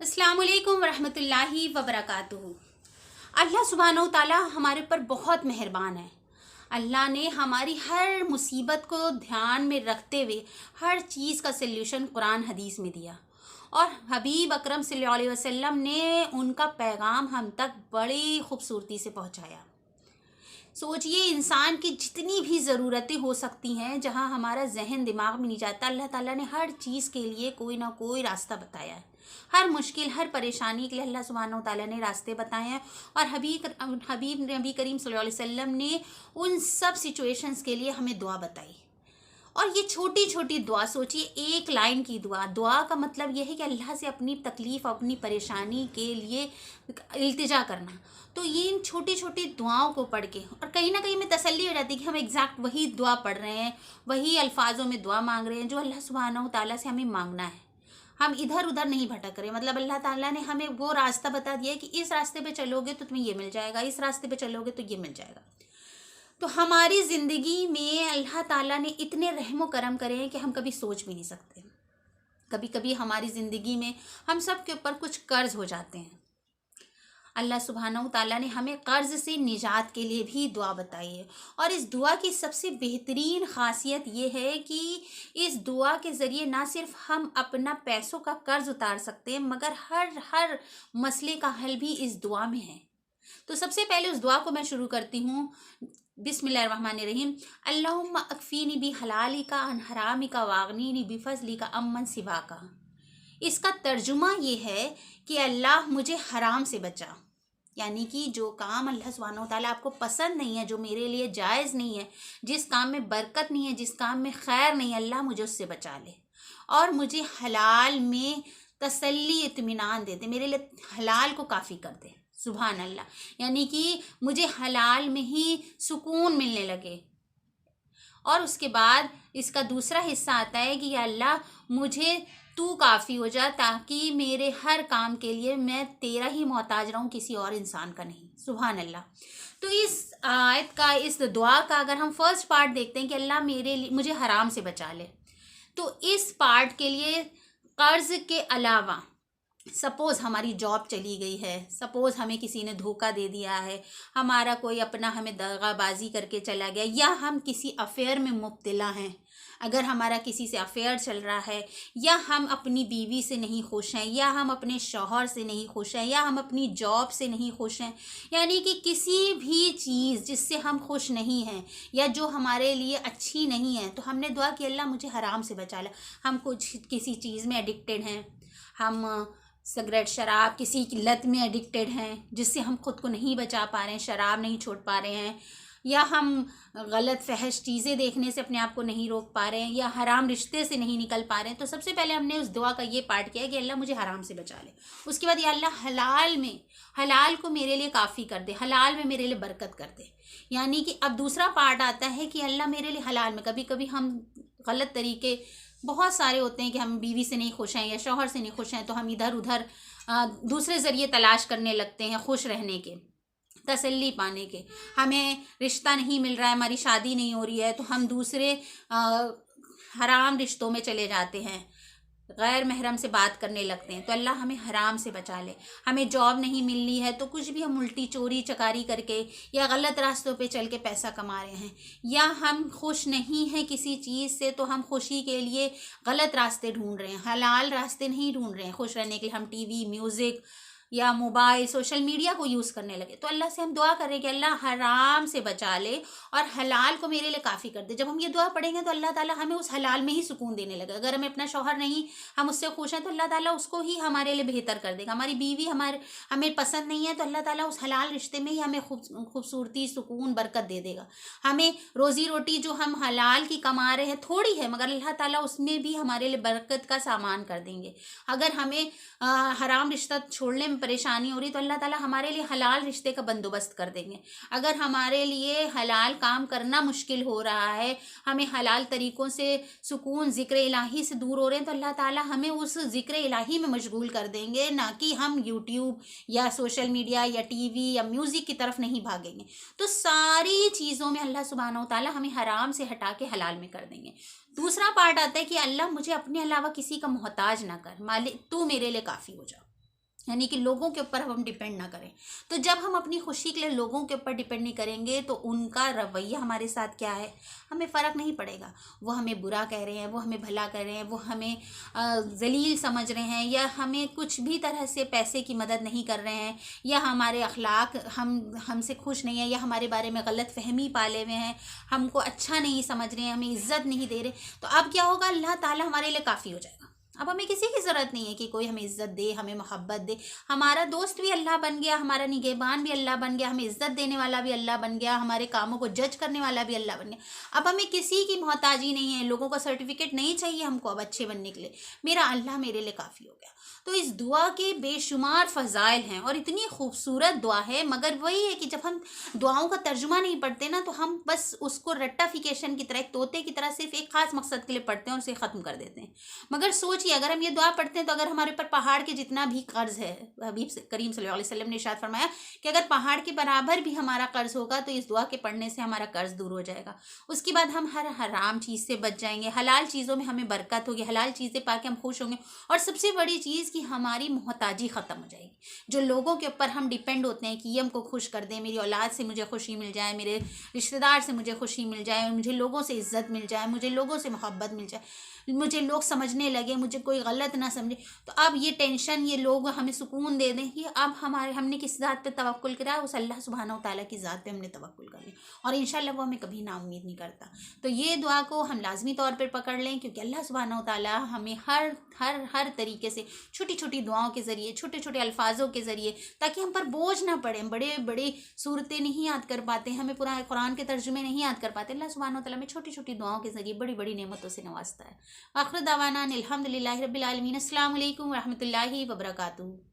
अस्सलाम वालेकुम वरहमतुल्लाहि वबरकातुहू। अल्लाह सुब्हानहू ताला हमारे पर बहुत मेहरबान है। अल्लाह ने हमारी हर मुसीबत को ध्यान में रखते हुए हर चीज़ का सल्यूशन कुरान हदीस में दिया, और हबीब अकरम सल्लल्लाहु अलैहि वसल्लम ने उनका पैगाम हम तक बड़ी खूबसूरती से पहुंचाया। सोचिए, इंसान की जितनी भी ज़रूरतें हो सकती हैं, जहाँ हमारा जहन दिमाग में नहीं जाता, अल्लाह ताला ने हर चीज़ के लिए कोई ना कोई रास्ता बताया है। हर मुश्किल, हर परेशानी के लिए अल्लाह सुब्हानहू ताला ने रास्ते बताए हैं। और हबीब नबी करीम सल्लल्लाहु अलैहि वसल्लम ने उन सब सिचुएशंस के लिए हमें दुआ बताई। और ये छोटी छोटी दुआ, सोचिए, एक लाइन की दुआ, दुआ का मतलब यह है कि अल्लाह से अपनी तकलीफ़, अपनी परेशानी के लिए इल्तिजा करना। तो ये इन छोटी छोटी दुआओं को पढ़ के, और कहीं ना कहीं में तसल्ली हो जाती है कि हम एग्जैक्ट वही दुआ पढ़ रहे हैं, वही अल्फाजों में दुआ मांग रहे हैं जो अल्लाह सुब्हानहू ताला से हमें मांगना है। हम इधर उधर नहीं भटक रहे। मतलब अल्लाह ताला ने हमें वो रास्ता बता दिया है कि इस रास्ते पे चलोगे तो तुम्हें ये मिल जाएगा, इस रास्ते पे चलोगे तो ये मिल जाएगा। तो हमारी ज़िंदगी में अल्लाह ताला ने इतने रहम व करम करे हैं कि हम कभी सोच भी नहीं सकते। कभी कभी हमारी ज़िंदगी में हम सब के ऊपर कुछ कर्ज हो जाते हैं। अल्लाह सुब्हानहू ताला ने हमें कर्ज से निजात के लिए भी दुआ बताई है। और इस दुआ की सबसे बेहतरीन ख़ासियत ये है कि इस दुआ के ज़रिए ना सिर्फ हम अपना पैसों का कर्ज उतार सकते हैं, मगर हर हर मसले का हल भी इस दुआ में है। तो सबसे पहले उस दुआ को मैं शुरू करती हूँ। बिस्मिल्लाहिर्रहमानिर्रहीम। अल्लाहुम्मा अकफ़ीनी बि हलालिका अन हरामिका वागनीनी बिफज़लिका अम्मन सिवाका। इसका तर्जुमा ये है कि अल्लाह मुझे हराम से बचा, यानी कि जो काम अल्लाह सुब्हानहू ताला आपको पसंद नहीं है, जो मेरे लिए जायज़ नहीं है, जिस काम में बरकत नहीं है, जिस काम में खैर नहीं है, अल्लाह मुझे उससे बचा ले। और मुझे हलाल में तसल्ली, इत्मीनान दे दे, मेरे लिए हलाल को काफ़ी कर दे। सुभान अल्लाह। यानी कि मुझे हलाल में ही सुकून मिलने लगे। और उसके बाद इसका दूसरा हिस्सा आता है कि या अल्लाह, मुझे तू काफ़ी हो जा, ताकि मेरे हर काम के लिए मैं तेरा ही मोहताज रहूं, किसी और इंसान का नहीं। सुभान अल्लाह। तो इस आयत का, इस दुआ का अगर हम फर्स्ट पार्ट देखते हैं कि अल्लाह मेरे लिए, मुझे हराम से बचा ले, तो इस पार्ट के लिए कर्ज के अलावा, सपोज़ हमारी जॉब चली गई है, सपोज़ हमें किसी ने धोखा दे दिया है, हमारा कोई अपना हमें दगाबाजी करके चला गया, या हम किसी अफेयर में मुब्तला हैं, अगर हमारा किसी से अफेयर चल रहा है, या हम अपनी बीवी से नहीं खुश हैं, या हम अपने शौहर से नहीं खुश हैं, या हम अपनी जॉब से नहीं खुश हैं, यानी कि किसी भी चीज़ जिससे हम खुश नहीं हैं या जो हमारे लिए अच्छी नहीं है, तो हमने दुआ की अल्लाह मुझे हराम से बचा ला। हम कुछ किसी चीज़ में एडिक्टेड हैं, हम सिगरेट, शराब, किसी की लत में एडिक्टेड हैं जिससे हम खुद को नहीं बचा पा रहे हैं, शराब नहीं छोड़ पा रहे हैं, या हम गलत फहश चीज़ें देखने से अपने आप को नहीं रोक पा रहे हैं, या हराम रिश्ते से नहीं निकल पा रहे हैं। तो सबसे पहले हमने उस दुआ का ये पार्ट किया कि अल्लाह मुझे हराम से बचा ले। उसके बाद या अल्लाह हलाल में, हलाल को मेरे लिए काफ़ी कर दे, हलाल में मेरे लिए बरकत कर दे। यानी कि अब दूसरा पार्ट आता है कि अल्लाह मेरे लिए हलाल में, कभी कभी हम गलत तरीके बहुत सारे होते हैं कि हम बीवी से नहीं खुश हैं या शौहर से नहीं खुश हैं, तो हम इधर उधर दूसरे ज़रिए तलाश करने लगते हैं खुश रहने के, तसल्ली पाने के। हमें रिश्ता नहीं मिल रहा है, हमारी शादी नहीं हो रही है, तो हम दूसरे हराम रिश्तों में चले जाते हैं, गैर महरम से बात करने लगते हैं। तो अल्लाह हमें हराम से बचा ले। हमें जॉब नहीं मिलनी है, तो कुछ भी हम उल्टी चोरी चकारी करके या गलत रास्तों पे चल के पैसा कमा रहे हैं, या हम खुश नहीं हैं किसी चीज़ से, तो हम खुशी के लिए गलत रास्ते ढूंढ रहे हैं, हलाल रास्ते नहीं ढूंढ रहे हैं। खुश रहने के लिए हम टीवी, म्यूज़िक या मोबाइल, सोशल मीडिया को यूज़ करने लगे। तो अल्लाह से हम दुआ करें कि अल्लाह हराम से बचा ले और हलाल को मेरे लिए काफ़ी कर दे। जब हम ये दुआ पढ़ेंगे तो अल्लाह ताला हमें उस हलाल में ही सुकून देने लगे। अगर हमें अपना शौहर नहीं, हम उससे खुश हैं, तो अल्लाह ताला उसको ही हमारे लिए बेहतर कर देगा। हमारी बीवी हमें पसंद नहीं है, तो अल्लाह ताला उस हलाल रिश्ते में ही हमें खूबसूरती, सुकून, बरकत दे देगा। हमें रोज़ी रोटी जो हम हलाल की कमा रहे हैं, थोड़ी है, मगर अल्लाह ताला उसमें भी हमारे लिए बरकत का सामान कर देंगे। अगर हमें हराम रिश्ता छोड़ने में परेशानी हो रही, तो अल्लाह ताला हमारे लिए हलाल रिश्ते का बंदोबस्त कर देंगे। अगर हमारे लिए हलाल काम करना मुश्किल हो रहा है, हमें हलाल तरीक़ों से सुकून, ज़िक्र इलाही से दूर हो रहे हैं, तो अल्लाह ताला हमें उस ज़िक्र इलाही में मशगूल कर देंगे, ना कि हम यूट्यूब या सोशल मीडिया या टीवी या म्यूज़िक की तरफ नहीं भागेंगे। तो सारी चीज़ों में अल्लाह सुब्हानहू ताला हमें हराम से हटा के हलाल में कर देंगे। दूसरा पार्ट आता है कि अल्लाह मुझे अपने अलावा किसी का मोहताज ना कर, मालिक तू मेरे लिए काफ़ी हो जा। यानी कि लोगों के ऊपर हम डिपेंड ना करें। तो जब हम अपनी खुशी के लिए लोगों के ऊपर डिपेंड नहीं करेंगे तो उनका रवैया हमारे साथ क्या है हमें फ़र्क नहीं पड़ेगा। वो हमें बुरा कह रहे हैं, वो हमें भला कह रहे हैं, वो हमें ज़लील समझ रहे हैं, या हमें कुछ भी तरह से पैसे की मदद नहीं कर रहे हैं, या हमारे अखलाक हमसे खुश नहीं है, या हमारे बारे में गलत फहमी पाले हुए हैं, हमको अच्छा नहीं समझ रहे हैं, हमें इज़्ज़त नहीं दे रहे। तो अब क्या होगा, अल्लाह ताला हमारे लिए काफ़ी हो जाएगा। अब हमें किसी की ज़रूरत नहीं है कि कोई हमें इज़्ज़त दे, हमें मोहब्बत दे। हमारा दोस्त भी अल्लाह बन गया, हमारा निगहबान भी अल्लाह बन गया, हमें इज़्ज़त देने वाला भी अल्लाह बन गया, हमारे कामों को जज करने वाला भी अल्लाह बन गया। अब हमें किसी की मोहताजी नहीं है, लोगों का सर्टिफिकेट नहीं चाहिए हमको अब अच्छे बनने के लिए। मेरा अल्लाह मेरे लिए काफ़ी हो गया। तो इस दुआ के बेशुमार फ़ज़ाइल हैं और इतनी खूबसूरत दुआ है, मगर वही है कि जब हम दुआओं का तर्जुमा नहीं पढ़ते ना, तो हम बस उसको रट्टाफिकेशन की तरह, एक तोते की तरह सिर्फ एक ख़ास मकसद के लिए पढ़ते हैं और उसे ख़त्म कर देते हैं। मगर सोचिए, अगर हम ये दुआ पढ़ते हैं तो अगर हमारे ऊपर पहाड़ के जितना भी कर्ज है, हबीब करीम सल्लल्लाहु अलैहि वसल्लम ने इरशाद फरमाया कि अगर पहाड़ के बराबर भी हमारा कर्ज होगा तो इस दुआ के पढ़ने से हमारा कर्ज दूर हो जाएगा। उसके बाद हम हर हराम चीज़ से बच जाएंगे, हलाल चीज़ों में हमें बरकत होगी, हलाल चीज़ें पाके हम खुश होंगे, और सबसे बड़ी चीज़ कि हमारी मोहताजी ख़त्म हो जाएगी। जो लोगों के ऊपर हम डिपेंड होते हैं कि ये हमको खुश कर दें, मेरी औलाद से मुझे खुशी मिल जाए, मेरे रिश्तेदार से मुझे खुशी मिल जाए, मुझे लोगों से इज़्ज़त मिल जाए, मुझे लोगों से मोहब्बत मिल जाए, मुझे लोग समझने लगे, मुझे कोई गलत ना समझे। तो अब ये टेंशन, ये लोग हमें सुकून दे दें, ये अब हमने किस ज़ात पे तवक्कुल करा, उस अल्लाह सुब्हानहू तआला की ज़ात पे हमने तवक्कुल कर लिया, और इंशाल्लाह वो हमें कभी नाउम्मीद नहीं करता। तो ये दुआ को हम लाजमी तौर पर पकड़ लें, क्योंकि अल्लाह सुब्हानहू तआला हमें हर हर हर तरीके से छोटी छोटी दुआओं के ज़रिए, छोटे छोटे अल्फाजों के ज़रिए, ताकि हम पर बोझ ना पड़े। बड़े बड़े सूरतें नहीं याद कर पाते, हमें पूरा कुरान के तर्जुमे नहीं याद कर पाते, अल्लाह सुब्हानहू तआला में छोटी छोटी दुआओं के ज़रिए बड़ी बड़ी नेमतों से नवाजता है। आखिर दावाना अल्हम्दुलिल्लाहि रब्बिल आलमीन। अस्सलामु अलैकुम व रहमतुल्लाहि व बरकातुहू।